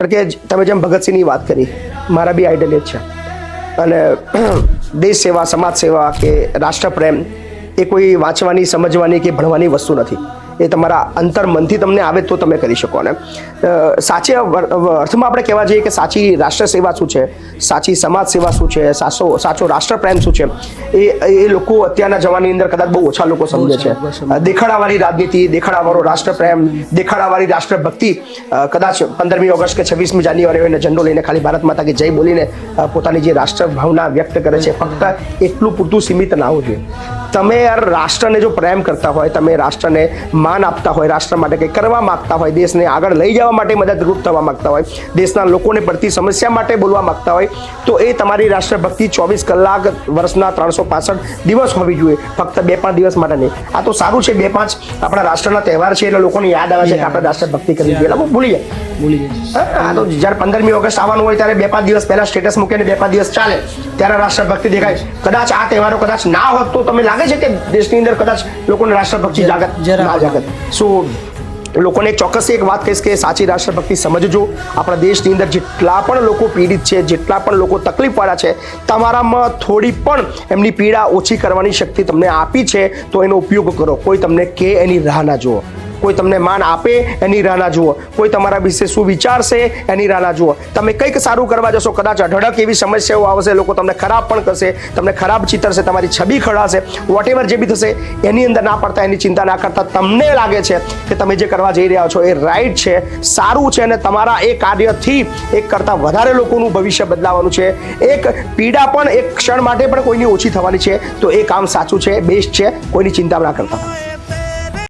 કે તમે જેમ ભગતસિંહની વાત કરી, મારા બી આઈડલ જ છે. અને દેશ સેવા, સમાજ સેવા કે રાષ્ટ્રપ્રેમ એ કોઈ વાંચવાની, સમજવાની કે ભણવાની વસ્તુ નથી. એ તમારા અંતર્મનથી તમને આવે તો તમે કરી શકો. ને સાચી અર્થમાં આપણે કહેવા જઈએ કે સાચી રાષ્ટ્ર સેવા શું છે, સાચી સમાજ સેવા શું છે, સાચો રાષ્ટ્રપ્રેમ શું છે, એ લોકો અત્યારના જમાનાની અંદર કદાચ બહુ ઓછા લોકો સમજે છે. દેખાડાવાળી રાજનીતિ, દેખાડાવાળો રાષ્ટ્રપ્રેમ, દેખાડાવાળી રાષ્ટ્રભક્તિ કદાચ 15મી ઓગસ્ટ કે 26મી જાન્યુઆરી હોય ઝંડો લઈને ખાલી ભારત માતા કી જય બોલીને પોતાની જે રાષ્ટ્ર ભાવના વ્યક્ત કરે છે, ફક્ત એટલું પૂરતું સીમિત ના હોવું જોઈએ. તમે યાર રાષ્ટ્રને જો પ્રેમ કરતા હોય, તમે રાષ્ટ્રને માન આપતા હોય, રાષ્ટ્ર માટે કંઈ કરવા માંગતા હોય, દેશને આગળ લઈ જવા માટે મદદરૂપ થવા માંગતા હોય, દેશના લોકોને પડતી સમસ્યા માટે બોલવા માંગતા હોય, તો એ તમારી રાષ્ટ્રભક્તિ 24 કલાક વર્ષના 365 દિવસ હોવી જોઈએ, ફક્ત 2-5 દિવસ માટે નહીં. આ તો સારું છે, 2-5 આપણા રાષ્ટ્રના તહેવાર છે એટલે લોકોને યાદ આવે છે કે આપણે રાષ્ટ્રભક્તિ કરવી જોઈએ. લોકો ભૂલી જાય. આ તો જ્યારે 15મી ઓગસ્ટ આવવાનું હોય ત્યારે 2-5 દિવસ પહેલા સ્ટેટસ મૂકીને 2-5 દિવસ ચાલે ત્યારે રાષ્ટ્રભક્તિ દેખાય. કદાચ આ તહેવારો કદાચ ના હોત તો તમે લાગે છે કે દેશની અંદર કદાચ લોકોને રાષ્ટ્રભક્તિ ના જાગત. સો લોકોને ચોક્કસ એક વાત કહીશ કે સાચી રાષ્ટ્રભક્તિ સમજજો. આપણા દેશની અંદર જેટલા પણ લોકો પીડિત છે, જેટલા પણ લોકો તકલીફવાળા છે, તમારામાં થોડી પણ એમની પીડા ઓછી કરવાની શક્તિ તમને આપી છે તો એનો ઉપયોગ કરો. કોઈ તમને કે એની રાહ ના જુઓ, કોઈ તમને માન આપે એની રાહ ના જુઓ, કોઈ તમારા વિશે શું વિચારશે એની રાહ ના જુઓ. તમે કંઈક સારું કરવા જશો, કદાચ અઢળક એવી સમસ્યાઓ આવશે, લોકો તમને ખરાબ પણ કરશે, તમને ખરાબ ચિતરશે, તમારી છબી ખડાશે, વોટેવર જે બી થશે એની અંદર ના પડતા, એની ચિંતા ના કરતા તમને લાગે છે કે તમે જે કરવા જઈ રહ્યા છો એ રાઈટ છે, સારું છે, અને તમારા એ કાર્યથી એક કરતાં વધારે લોકોનું ભવિષ્ય બદલાવાનું છે. એક પીડા પણ એક ક્ષણ માટે પણ કોઈની ઓછી થવાની છે. તો એ કામ સાચું છે, બેસ્ટ છે, કોઈની ચિંતા ના કરતા.